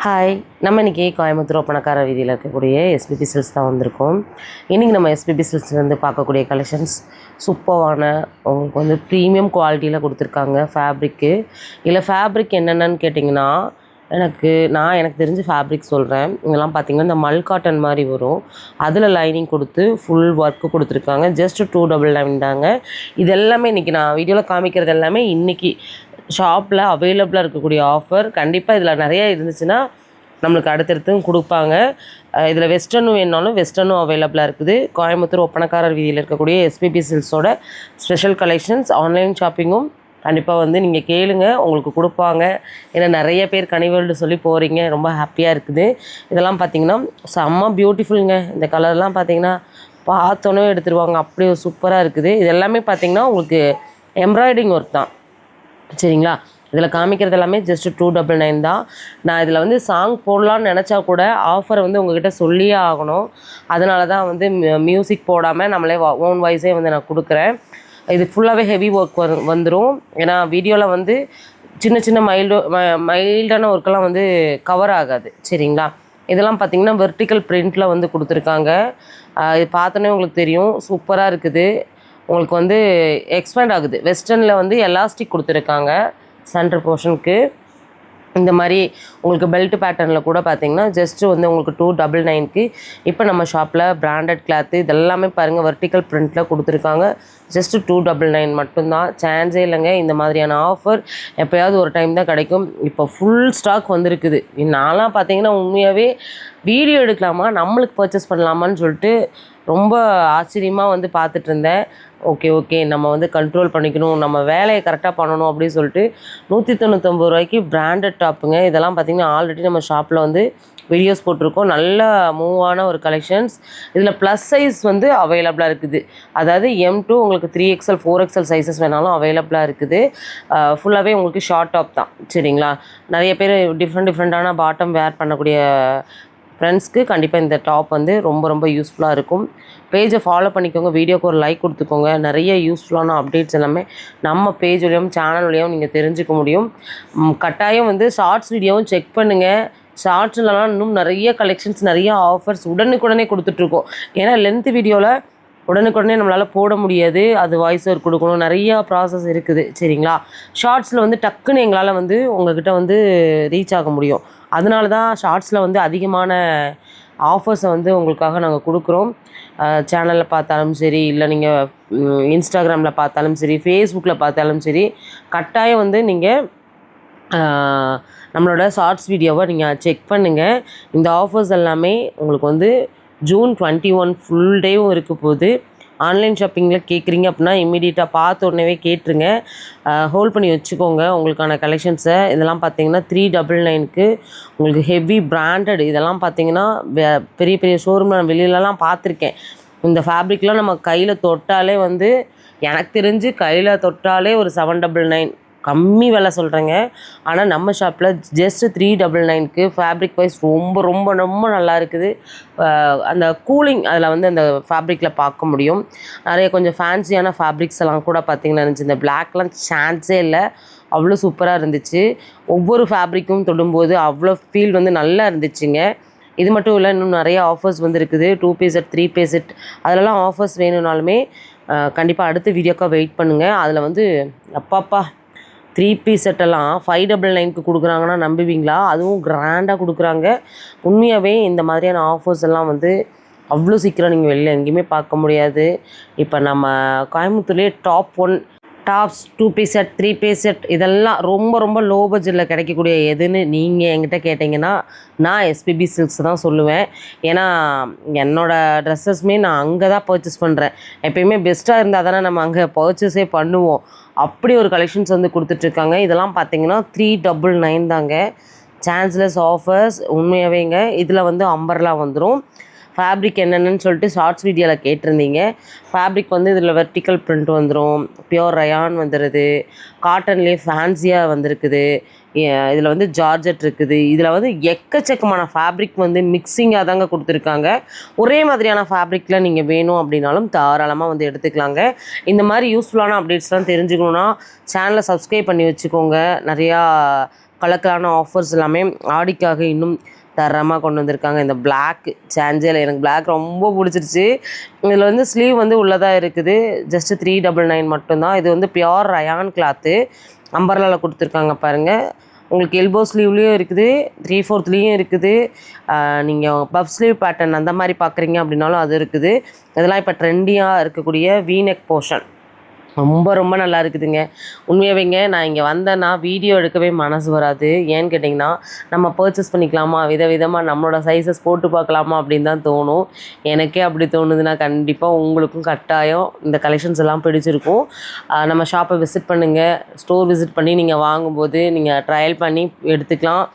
Hi, நம்ம இன்றைக்கி கோயம்புத்தூர் ஒப்பனக்கார வீதியில் இருக்கக்கூடிய எஸ்பிபி சில்க்ஸ் தான் வந்திருக்கோம். இன்றைக்கி நம்ம எஸ்பிபி சில்க்ஸ்லேருந்து பார்க்கக்கூடிய கலெக்ஷன்ஸ் சூப்பரான உங்களுக்கு வந்து ப்ரீமியம் குவாலிட்டியில் கொடுத்துருக்காங்க. ஃபேப்ரிக்கு இல்லை ஃபேப்ரிக் என்னென்னு கேட்டிங்கன்னா எனக்கு தெரிஞ்ச ஃபேப்ரிக் சொல்கிறேன். இதெல்லாம் பார்த்திங்கன்னா இந்த மல் காட்டன் மாதிரி வரும், அதில் லைனிங் கொடுத்து ஃபுல் ஒர்க்கு கொடுத்துருக்காங்க. ஜஸ்ட் 299 தாங்க. இது எல்லாமே இன்றைக்கி நான் வீடியோவில் காமிக்கிறது எல்லாமே இன்றைக்கி ஷாப்பில் அவைலபிளாக இருக்கக்கூடிய ஆஃபர். கண்டிப்பாக இதில் நிறைய இருந்துச்சுன்னா நம்மளுக்கு அடுத்தடுத்தும் கொடுப்பாங்க. இதில் வெஸ்டர்னும் வேணுனாலும் வெஸ்டர்னும் அவைலபிளாக இருக்குது. கோயம்புத்தூர் ஒப்பனக்காரர் வீதியில் இருக்கக்கூடிய எஸ்பிபி சில்க்ஸோட ஸ்பெஷல் கலெக்ஷன்ஸ். ஆன்லைன் ஷாப்பிங்கும் கண்டிப்பாக வந்து நீங்கள் கேளுங்க, உங்களுக்கு கொடுப்பாங்க. ஏன்னா நிறைய பேர் கனிவேல்டு சொல்லி போகிறீங்க, ரொம்ப ஹாப்பியாக இருக்குது. இதெல்லாம் பார்த்திங்கன்னா செம்ம பியூட்டிஃபுல்லுங்க. இந்த கலர்லாம் பார்த்திங்கன்னா பார்த்தோன்னே எடுத்துருவாங்க, அப்படியே சூப்பராக இருக்குது. இது எல்லாமே பார்த்திங்கன்னா உங்களுக்கு எம்ப்ராய்டிங் ஒர்க் தான், சரிங்களா? இதில் காமிக்கிறது எல்லாமே ஜஸ்ட்டு 299 தான். நான் இதில் வந்து சாங் போடலான்னு நினச்சா கூட ஆஃபரை வந்து உங்கள்கிட்ட சொல்லியே ஆகணும். அதனால தான் வந்து மியூசிக் போடாமல் நம்மளே ஓன் வாய்ஸே வந்து நான் கொடுக்குறேன். இது ஃபுல்லாகவே ஹெவி ஒர்க் வந்துடும். ஏன்னா வீடியோவில் வந்து சின்ன சின்ன மைல்டான ஒர்க்கெல்லாம் வந்து கவர் ஆகாது, சரிங்களா? இதெல்லாம் பார்த்திங்கன்னா வெர்டிக்கல் பிரிண்டில் வந்து கொடுத்துருக்காங்க. இது பார்த்தோன்னே உங்களுக்கு தெரியும், சூப்பராக இருக்குது. உங்களுக்கு வந்து எக்ஸ்பேண்ட் ஆகுது. வெஸ்டர்னில் வந்து எலாஸ்டிக் கொடுத்துருக்காங்க சென்டர் போர்ஷனுக்கு. இந்த மாதிரி உங்களுக்கு பெல்ட் பேட்டர்னில் கூட பார்த்திங்கன்னா ஜஸ்ட்டு வந்து உங்களுக்கு 299க்கு இப்போ நம்ம ஷாப்பில் பிராண்டட் கிளாத்து இதெல்லாமே பாருங்கள் வெர்டிக்கல் பிரிண்டில் கொடுத்துருக்காங்க. ஜஸ்ட்டு 299 மட்டும்தான். சான்ஸே இல்லைங்க. இந்த மாதிரியான ஆஃபர் எப்போயாவது ஒரு டைம் தான் கிடைக்கும். இப்போ ஃபுல் ஸ்டாக் வந்திருக்குது. நான்லாம் பார்த்திங்கன்னா உண்மையாகவே வீடியோ எடுக்கலாமா, நம்மளுக்கு பர்ச்சேஸ் பண்ணலாமான்னு சொல்லிட்டு ரொம்ப ஆச்சரியமாக வந்து பார்த்துட்டு இருந்தேன். ஓகே நம்ம வந்து கண்ட்ரோல் பண்ணிக்கணும், நம்ம வேலையை கரெக்டாக பண்ணணும் அப்படின்னு சொல்லிட்டு 199 ரூபாய்க்கு பிராண்டட் டாப்புங்க. இதெல்லாம் பார்த்திங்கன்னா ஆல்ரெடி நம்ம ஷாப்பில் வந்து வீடியோஸ் போட்டிருக்கோம். நல்ல மூவான ஒரு கலெக்ஷன்ஸ். இதில் ப்ளஸ் சைஸ் வந்து அவைலபிளாக இருக்குது. அதாவது M2 உங்களுக்கு 3XL 4XL சைஸஸ் வேணாலும் அவைலபிளாக இருக்குது. ஃபுல்லாகவே உங்களுக்கு ஷார்ட் டாப் தான், சரிங்களா? நிறைய பேர் டிஃப்ரெண்ட்டான பாட்டம் வேர் பண்ணக்கூடிய ஃப்ரெண்ட்ஸ்க்கு கண்டிப்பாக இந்த டாப் வந்து ரொம்ப யூஸ்ஃபுல்லாக இருக்கும். பேஜை ஃபாலோ பண்ணிக்கோங்க, வீடியோக்கு ஒரு லைக் கொடுத்துக்கோங்க. நிறைய யூஸ்ஃபுல்லான அப்டேட்ஸ் எல்லாமே நம்ம பேஜ் வழியாகவும் சேனல் வழியாகவும் நீங்கள் தெரிஞ்சுக்க முடியும். கட்டாயம் வந்து ஷார்ட்ஸ் வீடியோவும் செக் பண்ணுங்கள். ஷார்ட்ஸ்லலாம் இன்னும் நிறைய கலெக்ஷன்ஸ், நிறைய ஆஃபர்ஸ் உடனுக்குடனே கொடுத்துட்ருக்கோம். ஏன்னா லென்த் வீடியோவில் உடனுக்குடனே நம்மளால் போட முடியாது, அது வாய்ஸ் ஓவர் கொடுக்கணும், நிறையா ப்ராசஸ் இருக்குது, சரிங்களா? ஷார்ட்ஸில் வந்து டக்குன்னு எங்களால் வந்து உங்கள்கிட்ட வந்து ரீச் ஆக முடியும். அதனால தான் ஷார்ட்ஸில் வந்து அதிகமான ஆஃபர்ஸை வந்து உங்களுக்காக நாங்கள் கொடுக்குறோம். சேனலில் பார்த்தாலும் சரி, இல்லை நீங்கள் இன்ஸ்டாகிராமில் பார்த்தாலும் சரி, ஃபேஸ்புக்கில் பார்த்தாலும் சரி, கட்டாயம் வந்து நீங்கள் நம்மளோட ஷார்ட்ஸ் வீடியோவை நீங்கள் செக் பண்ணுங்கள். இந்த ஆஃபர்ஸ் எல்லாமே உங்களுக்கு வந்து June 21 ஃபுல் டேவும் இருக்க போகுது. ஆன்லைன் ஷாப்பிங்கில் கேட்குறீங்க அப்படின்னா இம்மீடியட்டாக பார்த்த உடனே கேட்டுருங்க, ஹோல்ட் பண்ணி வச்சுக்கோங்க உங்களுக்கான கலெக்ஷன்ஸை. இதெல்லாம் பார்த்தீங்கன்னா 399க்கு உங்களுக்கு ஹெவி பிராண்டட். இதெல்லாம் பார்த்தீங்கன்னா பெரிய ஷோரூமில் நான் வெளியிலலாம் பார்த்துருக்கேன். இந்த ஃபேப்ரிக்லாம் நம்ம கையில் தொட்டாலே வந்து எனக்கு தெரிஞ்சு கையில் தொட்டாலே ஒரு 799 கம்மி விலை சொல்கிறேங்க. ஆனால் நம்ம ஷாப்பில் ஜஸ்ட் 399க்கு ஃபேப்ரிக் வைஸ் ரொம்ப நல்லா இருக்குது. அந்த கூலிங் அதில் வந்து அந்த ஃபேப்ரிக்கில் பார்க்க முடியும். நிறைய கொஞ்சம் ஃபேன்சியான ஃபேப்ரிக்ஸ் எல்லாம் கூட பார்த்திங்கன்னா இருந்துச்சு. இந்த பிளாக்லாம் சான்ஸே இல்லை, அவ்வளோ சூப்பராக இருந்துச்சு. ஒவ்வொரு ஃபேப்ரிக்கும் தொடும்போது அவ்வளோ ஃபீல் வந்து நல்லா இருந்துச்சுங்க. இது மட்டும் இல்லை, இன்னும் நிறைய ஆஃபர்ஸ் வந்து இருக்குது. 2 பீஸ் செட், 3 பீஸ் செட், அதிலலாம் ஆஃபர்ஸ் வேணும்னாலுமே கண்டிப்பாக அடுத்த வீடியோக்காக வெயிட் பண்ணுங்கள். அதில் வந்து அப்பாப்பா 3 பீஸ் செட்டெல்லாம் 599க்கு கொடுக்குறாங்கன்னா நம்புவீங்களா? அதுவும் கிராண்டாக கொடுக்குறாங்க. உண்மையாகவே இந்த மாதிரியான ஆஃபர்ஸ் எல்லாம் வந்து அவ்வளோ சீக்கிரம் நீங்கள் வெளில எங்கேயுமே பார்க்க முடியாது. இப்போ நம்ம கோயம்புத்தூர்லேயே top 1 tops 2 piece set, 3 piece set இதெல்லாம் ரொம்ப லோ பட்ஜெட்டில் கிடைக்கக்கூடிய எதுன்னு நீங்கள் என்கிட்ட கேட்டிங்கன்னா நான் எஸ்பிபி சில்க்ஸ் தான் சொல்லுவேன். ஏன்னா என்னோடய ட்ரெஸ்ஸஸ்மே நான் அங்கே தான் பர்ச்சேஸ் பண்ணுறேன். எப்போயுமே பெஸ்ட்டாக இருந்தால் தானே நம்ம அங்கே பர்ச்சேஸே பண்ணுவோம். அப்படி ஒரு கலெக்ஷன்ஸ் வந்து கொடுத்துட்ருக்காங்க. இதெல்லாம் பார்த்தீங்கன்னா 399 தாங்க. சான்ஸ்லெஸ் ஆஃபர்ஸ் உண்மையாகவேங்க. இதில் வந்து அம்பர்லா வந்துடும். ஃபேப்ரிக் என்னென்னு சொல்லிட்டு ஷார்ட்ஸ் வீடியோவில் கேட்டிருந்தீங்க. ஃபேப்ரிக் வந்து இதில் வெர்டிக்கல் பிரிண்ட் வந்துடும், பியோர் ரயான் வந்துடுது, காட்டன்லேயே ஃபேன்சியாக வந்திருக்குது. இதில் வந்து ஜார்ஜெட் இருக்குது. இதில் வந்து எக்கச்சக்கமான ஃபேப்ரிக் வந்து மிக்சிங்காக தாங்க கொடுத்துருக்காங்க. ஒரே மாதிரியான ஃபேப்ரிக்கில் நீங்கள் வேணும் அப்படின்னாலும் தாராளமாக வந்து எடுத்துக்கலாங்க. இந்த மாதிரி யூஸ்ஃபுல்லான அப்டேட்ஸ்லாம் தெரிஞ்சுக்கணுன்னா சேனலை சப்ஸ்கிரைப் பண்ணி வச்சுக்கோங்க. நிறையா கலக்கலான ஆஃபர்ஸ் எல்லாமே ஆடிக்காக இன்னும் தரமாக கொண்டு வந்திருக்காங்க. இந்த பிளாக் சாஞ்சேல எனக்கு பிளாக் ரொம்ப பிடிச்சிருச்சு. இதில் வந்து ஸ்லீவ் வந்து உள்ளதாக இருக்குது. ஜஸ்ட்டு 399 மட்டும்தான். இது வந்து பியோர் ரயான் கிளாத்து. அம்பர்லாவில் கொடுத்துருக்காங்க பாருங்கள். உங்களுக்கு எல்போ ஸ்லீவ்லேயும் இருக்குது, 3/4லேயும் இருக்குது. நீங்கள் பஃப் ஸ்லீவ் பேட்டர்ன் அந்த மாதிரி பார்க்குறீங்க அப்படின்னாலும் அது இருக்குது. இதெல்லாம் இப்போ ட்ரெண்டியாக இருக்கக்கூடிய வீநெக் போர்ஷன் ரொம்ப ரொம்ப நல்லா இருக்குதுங்க. உண்மையாகவேங்க நான் இங்கே வந்தேன்னா வீடியோ எடுக்கவே மனசு வராது. ஏன்னு கேட்டிங்கன்னா, நம்ம பர்ச்சேஸ் பண்ணிக்கலாமா, விதவிதமாக நம்மளோட சைஸஸ் போட்டு பார்க்கலாமா அப்படின்னு தான் தோணும். எனக்கே அப்படி தோணுதுன்னா கண்டிப்பாக உங்களுக்கும் கட்டாயம் இந்த கலெக்ஷன்ஸ் எல்லாம் பிடிச்சிருக்கும். நம்ம ஷாப்பை விசிட் பண்ணுங்கள். ஸ்டோர் விசிட் பண்ணி நீங்கள் வாங்கும்போது நீங்கள் ட்ரையல் பண்ணி எடுத்துக்கலாம்.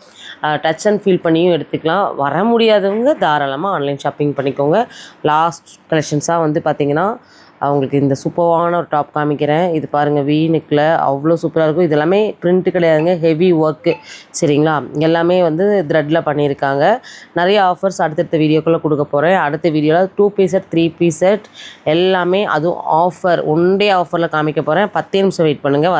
டச் அண்ட் ஃபீல் பண்ணியும் எடுத்துக்கலாம். வர முடியாதவங்க தாராளமாக ஆன்லைன் ஷாப்பிங் பண்ணிக்கோங்க. லாஸ்ட் கலெக்ஷன்ஸாக வந்து பார்த்திங்கன்னா, அவங்களுக்கு இந்த சூப்பரான ஒரு டாப் காமிக்கிறேன். இது பாருங்கள், வீ நெக்கில் அவ்வளோ சூப்பராக இருக்கும். இது எல்லாமே பிரிண்ட்டு கிடையாதுங்க, ஹெவி ஒர்க்கு. சரிங்களா, எல்லாமே வந்து த்ரெட்டில் பண்ணியிருக்காங்க. நிறைய ஆஃபர்ஸ் அடுத்தடுத்த வீடியோக்குள்ளே கொடுக்க போகிறேன். அடுத்த வீடியோவில் 2 பீஸ் செட், 3 பீஸ் செட் எல்லாமே, அதுவும் ஆஃபர், ஒன் டே ஆஃபரில் காமிக்க போகிறேன். 10 நிமிஷம் வெயிட் பண்ணுங்கள்.